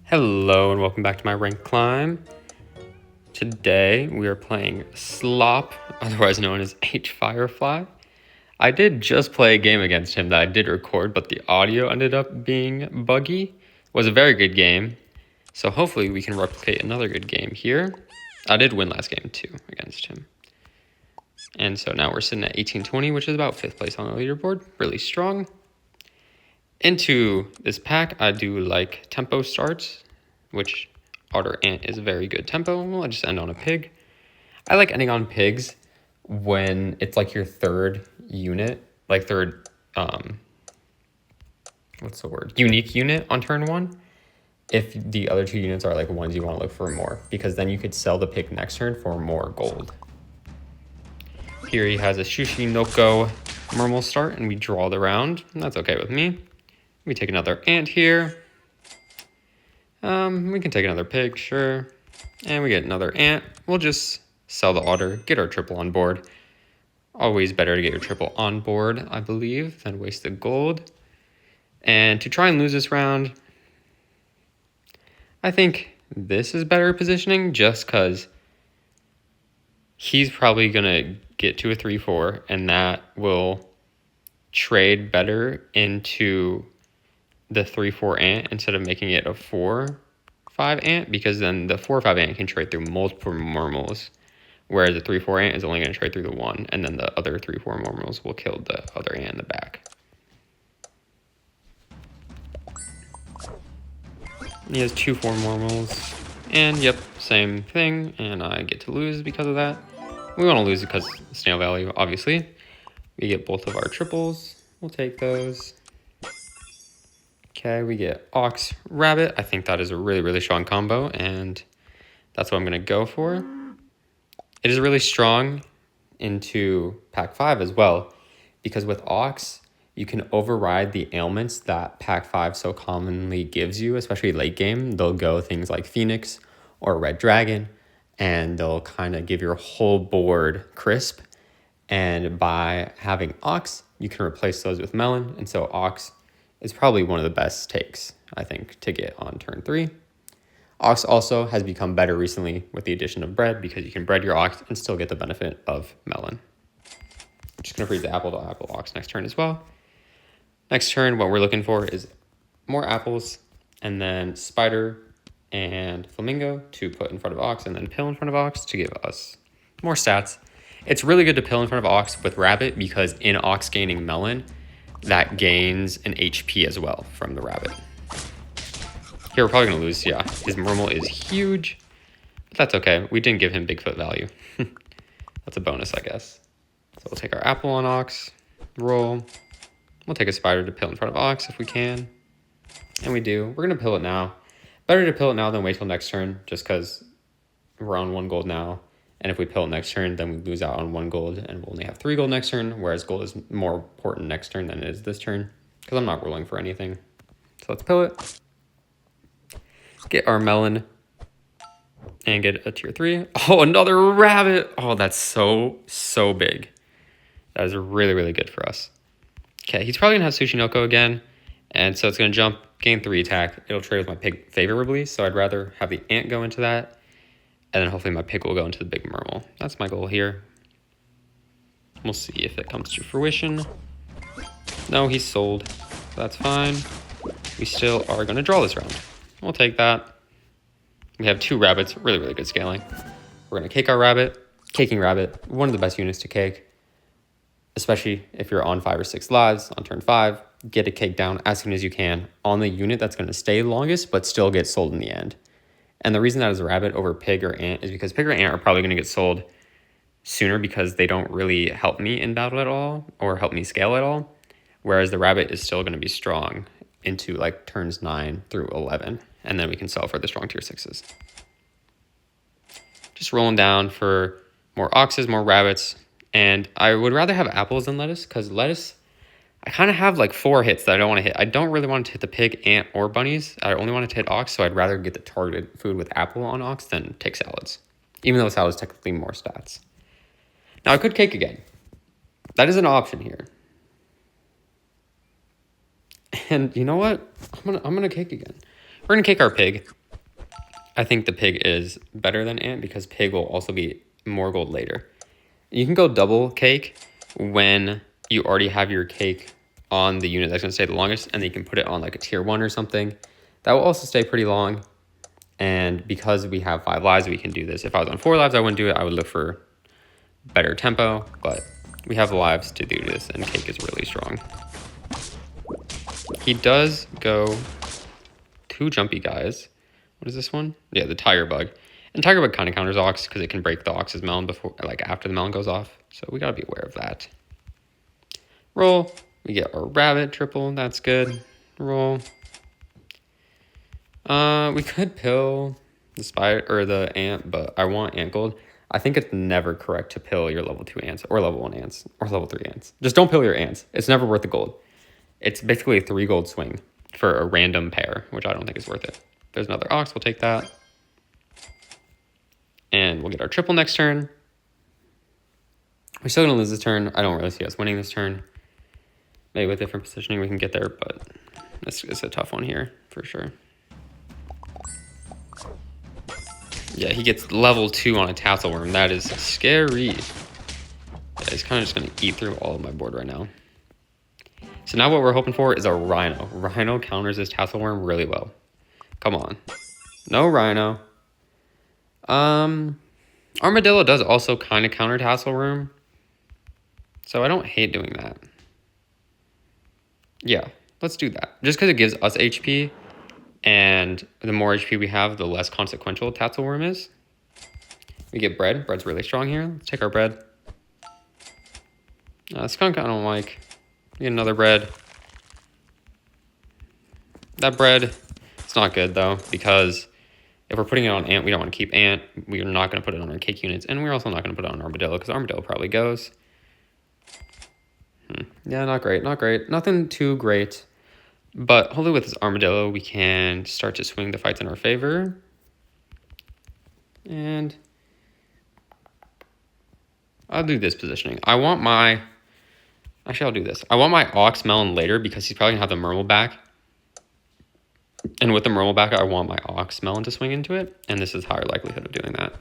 Hello and welcome back to my rank climb. Today we are playing Slop, otherwise known as H Firefly. I did just play a game against him that I did record, but the audio ended up being buggy. It was a very good game, so hopefully we can replicate another good game here. I did win last game too against him. And so now we're sitting at 1820, which is about 5th place on the leaderboard. Really strong. Into this pack, I do like tempo starts, which Otter Ant is a very good tempo. We'll just end on a pig. I like ending on pigs when it's like your third unit, like third, unique unit on turn one. If the other two units are like ones you want to look for more, because then you could sell the pig next turn for more gold. Here he has a Shushi Noko normal start, and we draw the round. And that's okay with me. We take another ant here. We can take another pig, sure. And we get another ant. We'll just sell the otter, get our triple on board. Always better to get your triple on board, I believe, than waste the gold. And to try and lose this round, I think this is better positioning just because he's probably going to get to a 3-4, and that will trade better into the 3-4 ant instead of making it a 4-5 ant, because then the 4-5 ant can trade through multiple normals, whereas the 3-4 ant is only going to trade through the one, and then the other 3-4 normals will kill the other ant in the back. He has 2-4 normals, and yep, same thing, and I get to lose because of that. We want to lose because snail value, obviously. We get both of our triples. We'll take those. Okay, we get Ox Rabbit. I think that is a really, really strong combo, and that's what I'm going to go for. It is really strong into Pack 5 as well, because with Ox, you can override the ailments that Pack 5 so commonly gives you, especially late game. They'll go things like Phoenix or Red Dragon, and they'll kind of give your whole board crisp. And by having Ox, you can replace those with Melon, and so Ox is probably one of the best takes, I think, to get on turn 3. Ox also has become better recently with the addition of bread, because you can bread your Ox and still get the benefit of Melon. I'm just going to freeze the apple to apple Ox next turn as well. Next turn, what we're looking for is more apples, and then Spider and Flamingo to put in front of Ox, and then Pill in front of Ox to give us more stats. It's really good to Pill in front of Ox with Rabbit, because in Ox gaining Melon, that gains an HP as well from the Rabbit. Here we're probably going to lose, yeah. His normal is huge, but that's okay. We didn't give him Bigfoot value. That's a bonus, I guess. So we'll take our apple on Ox, roll. We'll take a Spider to Pill in front of Ox if we can. And we do. We're going to Pill it now. Better to Pill it now than wait till next turn, just because we're on 1 gold now. And if we Pill it next turn, then we lose out on 1 gold, and we'll only have 3 gold next turn, whereas gold is more important next turn than it is this turn, because I'm not rolling for anything. So let's Pill it. Get our Melon, and get a tier 3. Oh, another Rabbit! Oh, that's so big. That is really, really good for us. Okay, he's probably going to have Sushinoko again, and so it's going to jump, gain 3 attack. It'll trade with my pig favorably, so I'd rather have the ant go into that, and then hopefully my pig will go into the big Mermal. That's my goal here. We'll see if it comes to fruition. No, he's sold. That's fine. We still are going to draw this round. We'll take that. We have 2 rabbits. Really, really good scaling. We're going to cake our rabbit. Caking rabbit, one of the best units to cake, especially if you're on 5 or 6 lives on turn 5. Get a cake down as soon as you can on the unit that's going to stay longest, but still get sold in the end. And the reason that is a rabbit over pig or ant is because pig or ant are probably going to get sold sooner, because they don't really help me in battle at all or help me scale at all. Whereas the rabbit is still going to be strong into like turns 9 through 11. And then we can sell for the strong tier 6s. Just rolling down for more oxes, more rabbits. And I would rather have apples than lettuce, because lettuce, I kind of have like 4 hits that I don't want to hit. I don't really want to hit the pig, ant, or bunnies. I only want to hit ox, so I'd rather get the targeted food with apple on ox than take salads, even though salad is technically more stats. Now I could cake again. That is an option here. And you know what? I'm gonna cake again. We're gonna cake our pig. I think the pig is better than ant because pig will also be more gold later. You can go double cake when you already have your cake on the unit that's going to stay the longest, and then you can put it on like a tier 1 or something. That will also stay pretty long. And because we have 5 lives, we can do this. If I was on 4 lives, I wouldn't do it. I would look for better tempo, but we have the lives to do this, and cake is really strong. He does go 2 jumpy guys. What is this one? Yeah, the tiger bug. And tiger bug kind of counters ox because it can break the ox's melon before, like after the melon goes off. So we gotta be aware of that. Roll. We get our rabbit triple. That's good. Roll. We could pill the spider or the ant, but I want ant gold. I think it's never correct to pill your level 2 ants or level 1 ants or level 3 ants. Just don't pill your ants. It's never worth the gold. It's basically a 3 gold swing for a random pair, which I don't think is worth it. If there's another ox, we'll take that. And we'll get our triple next turn. We're still going to lose this turn. I don't really see us winning this turn. Maybe with different positioning we can get there, but it's a tough one here for sure. Yeah, he gets level 2 on a tassel worm. That is scary. Yeah, he's kind of just going to eat through all of my board right now. So now what we're hoping for is a rhino. Rhino counters this tassel worm really well. Come on. No rhino. Armadillo does also kind of counter tassel worm. So I don't hate doing that. Yeah, let's do that. Just because it gives us HP. And the more HP we have, the less consequential tassel worm is. We get bread. Bread's really strong here. Let's take our bread. Skunk I don't like. We get another bread. That bread, it's not good though, because if we're putting it on ant, we don't want to keep ant. We are not going to put it on our cake units, and we're also not going to put it on armadillo, because armadillo probably goes. Yeah, not great, not great. Nothing too great. But hopefully with this armadillo, we can start to swing the fights in our favor. And I'll do this positioning. Actually, I'll do this. I want my ox melon later because he's probably going to have the Mermal back. And with the Mermal back, I want my ox melon to swing into it. And this is higher likelihood of doing that.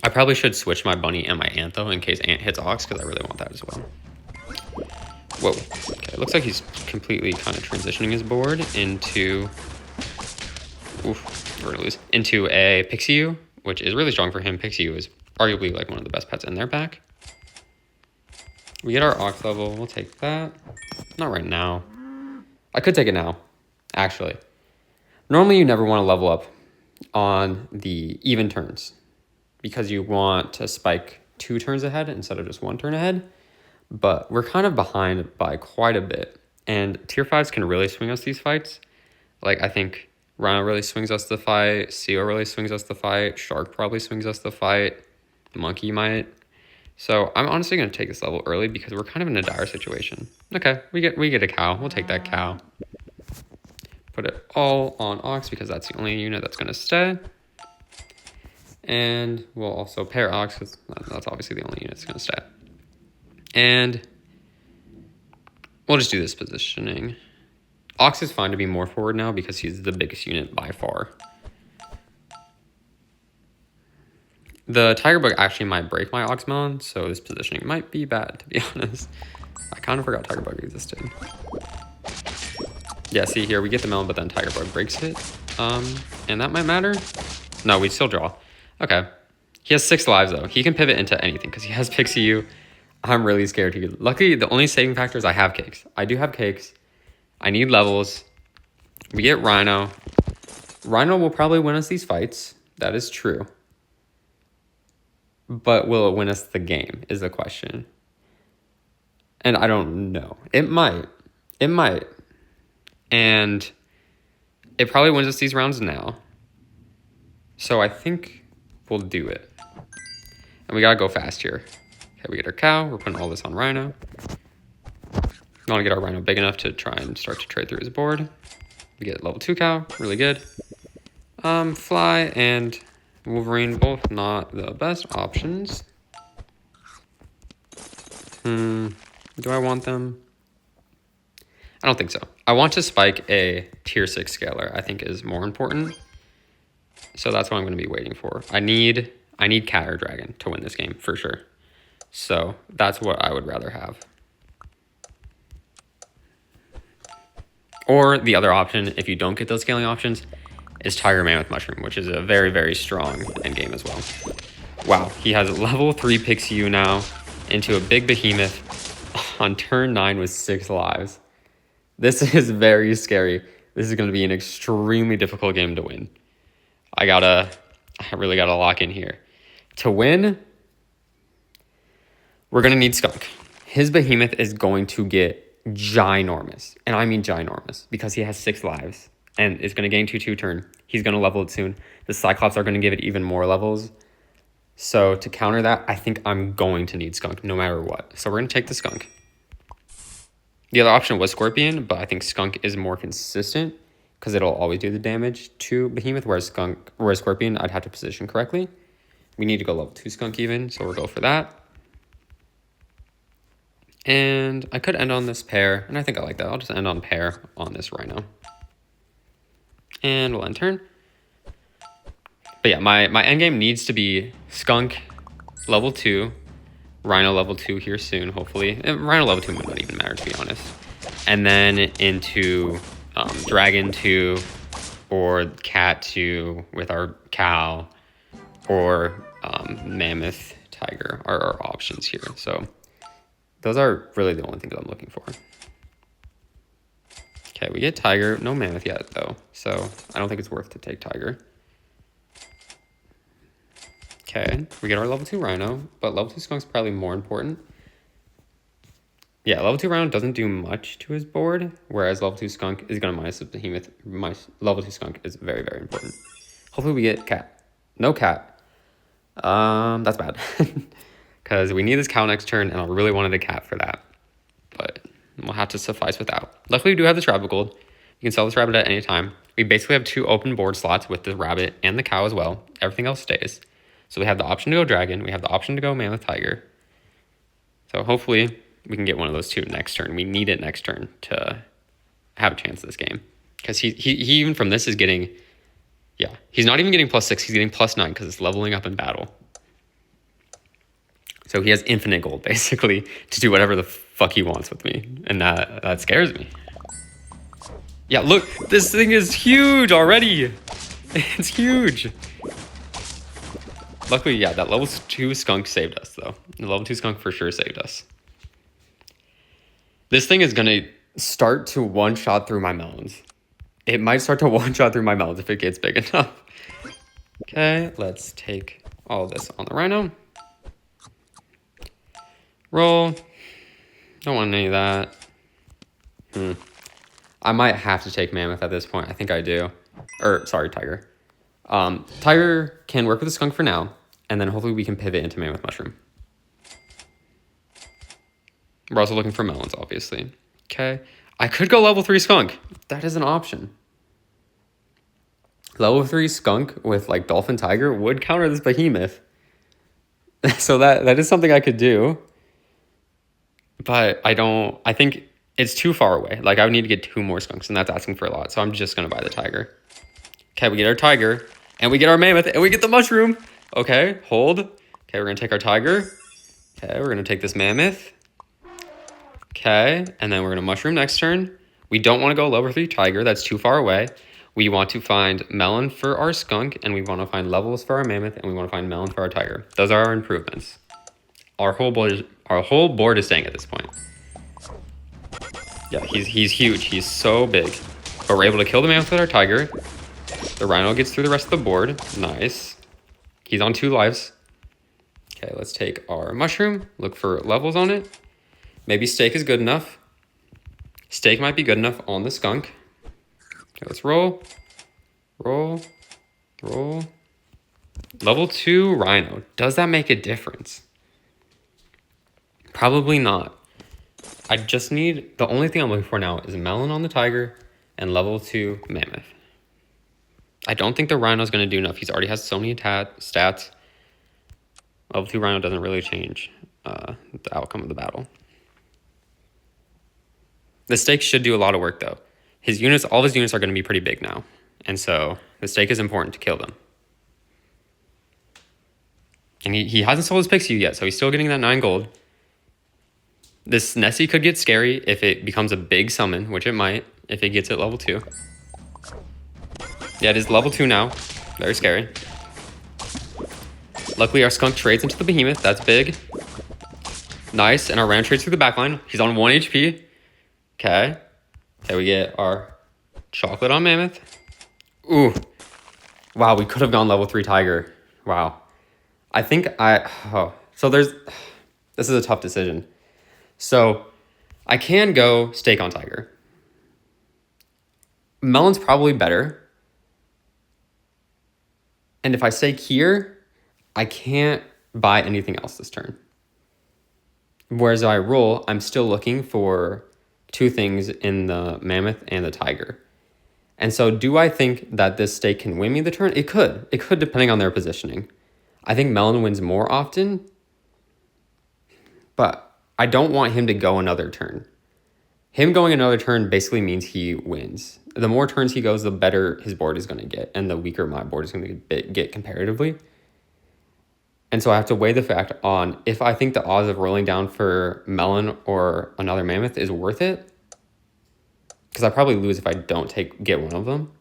I probably should switch my bunny and my ant, though, in case ant hits ox, because I really want that as well. Whoa. Okay, it looks like he's completely kind of transitioning his board into... Oof, we're going to lose. Into a Pixiu, which is really strong for him. Pixiu is arguably like one of the best pets in their pack. We get our ox level. We'll take that. Not right now. I could take it now, actually. Normally, you never want to level up on the even turns because you want to spike 2 turns ahead instead of just 1 turn ahead. But we're kind of behind by quite a bit. And tier 5s can really swing us these fights. Like, I think Rhino really swings us the fight. Seal really swings us the fight. Shark probably swings us the fight. Monkey might. So I'm honestly going to take this level early because we're kind of in a dire situation. Okay, we get a cow. We'll take that cow. Put it all on ox because that's the only unit that's going to stay. And we'll also pair ox because that's obviously the only unit that's going to stay. And we'll just do this positioning. Ox is fine to be more forward now because he's the biggest unit by far. The tiger bug actually might break my ox melon, so this positioning might be bad, to be honest. I kind of forgot tiger bug existed. Yeah, see here, we get the melon, but then tiger bug breaks it. And that might matter. No, we still draw. Okay. He has 6 lives, though. He can pivot into anything because he has Pixiu. I'm really scared. Luckily, the only saving factor is I have cakes. I do have cakes. I need levels. We get Rhino. Rhino will probably win us these fights. That is true. But will it win us the game is the question. And I don't know. It might. It might. And it probably wins us these rounds now. So I think we'll do it. And we gotta go fast here. Okay, we get our cow. We're putting all this on Rhino. We want to get our Rhino big enough to try and start to trade through his board. We get level 2 cow. Really good. Fly and Wolverine, both not the best options. Do I want them? I don't think so. I want to spike a tier 6 scaler, I think is more important. So that's what I'm going to be waiting for. I need cat or dragon to win this game for sure. So that's what I would rather have. Or the other option, if you don't get those scaling options, is Tiger Mammoth Mushroom, which is a very, very strong endgame as well. Wow, he has level 3 Pixiu now into a big behemoth on turn 9 with 6 lives. This is very scary. This is going to be an extremely difficult game to win. I really gotta lock in here. To win, we're gonna need Skunk. His behemoth is going to get ginormous, and I mean ginormous, because he has 6 lives, and it's gonna gain 2/2 turn. He's gonna level it soon. The Cyclops are gonna give it even more levels. So to counter that, I think I'm going to need Skunk no matter what. So we're gonna take the Skunk. The other option was Scorpion, but I think Skunk is more consistent because it'll always do the damage to Behemoth, whereas Scorpion, I'd have to position correctly. We need to go level 2 Skunk even, so we'll go for that. And I could end on this pair, and I think I like that. I'll just end on pair on this Rhino. And we'll end turn. But yeah, my endgame needs to be Skunk level 2, Rhino level 2 here soon, hopefully. Rhino level 2 might not even matter, to be honest. And then into Dragon 2 or Cat 2 with our cow, or Mammoth Tiger are our options here. So those are really the only things I'm looking for. Okay, we get Tiger. No Mammoth yet, though. So I don't think it's worth to take Tiger. Okay, we get our level 2 Rhino, but level 2 Skunk's probably more important. Yeah, level 2 Rhino doesn't do much to his board, whereas level 2 Skunk is going to minus the Behemoth. Level 2 Skunk is very, very important. Hopefully we get Cat. No Cat. That's bad. Because we need this cow next turn, and I really wanted a Cat for that. But we'll have to suffice without. Luckily, we do have this rabbit gold. You can sell this rabbit at any time. We basically have 2 open board slots with the rabbit and the cow as well. Everything else stays. So we have the option to go dragon. We have the option to go Mammoth Tiger. So hopefully we can get one of those 2 next turn. We need it next turn to have a chance this game. Because he even from this is getting... Yeah, he's not even getting +6. He's getting +9 because it's leveling up in battle. So he has infinite gold, basically, to do whatever the fuck he wants with me. And that scares me. Yeah, look, this thing is huge already. It's huge. Luckily, yeah, that level 2 Skunk saved us, though. The level 2 Skunk for sure saved us. This thing is going to start to one-shot through my melons. It might start to one-shot through my melons if it gets big enough. Okay, let's take all of this on the Rhino. Roll. Don't want any of that. I might have to take Mammoth at this point. I think I do. Sorry, Tiger. Tiger can work with the Skunk for now, and then hopefully we can pivot into Mammoth Mushroom. We're also looking for melons, obviously. Okay. I could go level 3 Skunk. That is an option. Level 3 Skunk with like Dolphin Tiger would counter this Behemoth. So that is something I could do. But I think it's too far away. Like, I would need to get 2 more Skunks, and that's asking for a lot. So I'm just going to buy the Tiger. Okay, we get our Tiger, and we get our Mammoth, and we get the Mushroom. Okay, hold. Okay, we're going to take our Tiger. Okay, we're going to take this Mammoth. Okay, and then we're going to Mushroom next turn. We don't want to go level 3 Tiger. That's too far away. We want to find Melon for our Skunk, and we want to find levels for our Mammoth, and we want to find Melon for our Tiger. Those are our improvements. Our whole board is staying at this point. Yeah, he's huge. He's so big. But we're able to kill the Mammoth with our Tiger. The Rhino gets through the rest of the board. Nice. He's on 2 lives. Okay, let's take our Mushroom. Look for levels on it. Maybe Steak is good enough. Steak might be good enough on the Skunk. Okay, let's roll. Roll. Roll. Level 2 Rhino. Does that make a difference? Probably not. I just need... The only thing I'm looking for now is Melon on the Tiger and level 2 Mammoth. I don't think the Rhino's going to do enough. He's already has so many stats. Level 2 Rhino doesn't really change the outcome of the battle. The stake should do a lot of work though. His units, all of his units are going to be pretty big now. And so the stake is important to kill them. And he hasn't sold his Pixie yet, so he's still getting that 9 gold. This Nessie could get scary if it becomes a big summon, which it might if it gets it level 2. Yeah, it is level 2 now. Very scary. Luckily, our Skunk trades into the Behemoth. That's big. Nice. And our Ram trades through the backline. He's on 1 HP. Okay. Okay, we get our chocolate on Mammoth. Ooh. Wow, we could have gone level 3 Tiger. Wow. I think so this is a tough decision. So I can go stake on Tiger. Melon's probably better. And if I stake here, I can't buy anything else this turn. Whereas if I roll, I'm still looking for 2 things in the Mammoth and the Tiger. And so do I think that this stake can win me the turn? It could. It could, depending on their positioning. I think Melon wins more often, but I don't want him to go another turn. Him going another turn basically means he wins. The more turns he goes, the better his board is going to get, and the weaker my board is going to get comparatively. And so I have to weigh the fact on if I think the odds of rolling down for Melon or another Mammoth is worth it, because I probably lose if I don't get one of them.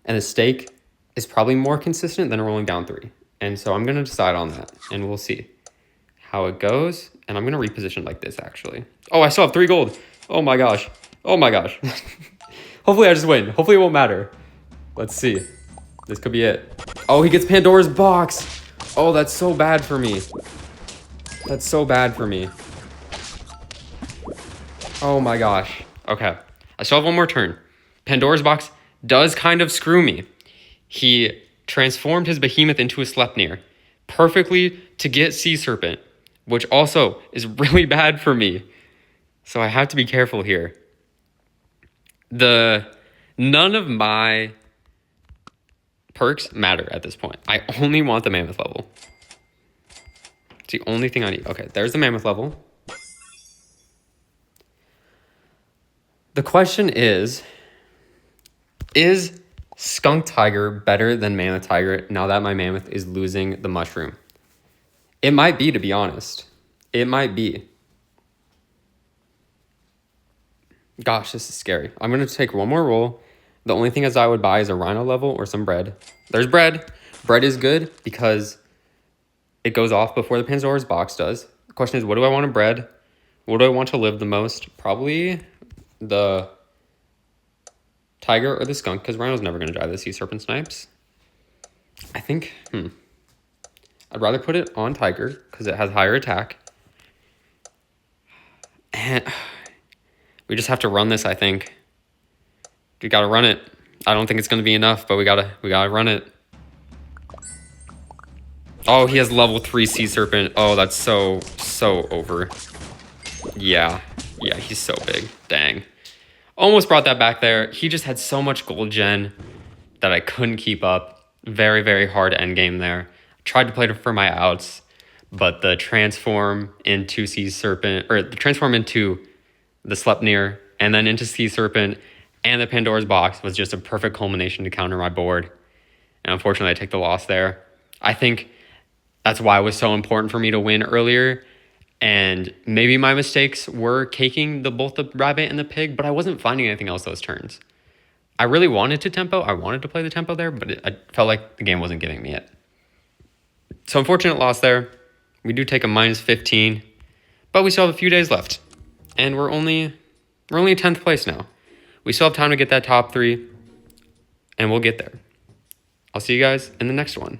And the stake is probably more consistent than rolling down 3. And so I'm going to decide on that, and we'll see how it goes. And I'm going to reposition like this, actually. Oh, I still have 3 gold. Oh, my gosh. Oh, my gosh. Hopefully I just win. Hopefully it won't matter. Let's see. This could be it. Oh, he gets Pandora's box. Oh, that's so bad for me. That's so bad for me. Oh, my gosh. Okay. I still have 1 more turn. Pandora's box does kind of screw me. He transformed his Behemoth into a Sleipnir perfectly to get Sea Serpent, which also is really bad for me. So I have to be careful here. None of my perks matter at this point. I only want the Mammoth level. It's the only thing I need. Okay, there's the Mammoth level. The question is Skunk Tiger better than Mammoth Tiger now that my Mammoth is losing the Mushroom? It might be, to be honest. It might be. Gosh, this is scary. I'm going to take 1 more roll. The only thing as I would buy is a Rhino level or some bread. There's bread. Bread is good because it goes off before the Pandora's box does. The question is, what do I want in bread? What do I want to live the most? Probably the Tiger or the Skunk, because Rhino's never going to die the Sea Serpent Snipes. I think, I'd rather put it on Tiger because it has higher attack. And we just have to run this, I think. We got to run it. I don't think it's going to be enough, but we got to run it. Oh, he has level 3 Sea Serpent. Oh, that's so over. Yeah, he's so big. Dang. Almost brought that back there. He just had so much gold gen that I couldn't keep up. Very, very hard endgame there. Tried to play it for my outs, but the transform into Sea Serpent, or the transform into the Sleipnir, and then into Sea Serpent, and the Pandora's box was just a perfect culmination to counter my board. And unfortunately, I take the loss there. I think that's why it was so important for me to win earlier. And maybe my mistakes were caking both the rabbit and the pig, but I wasn't finding anything else those turns. I really wanted to tempo. I wanted to play the tempo there, but I felt like the game wasn't giving me it. So unfortunate loss there. We do take a -15, but we still have a few days left. And we're only 10th place now. We still have time to get that top 3, and we'll get there. I'll see you guys in the next one.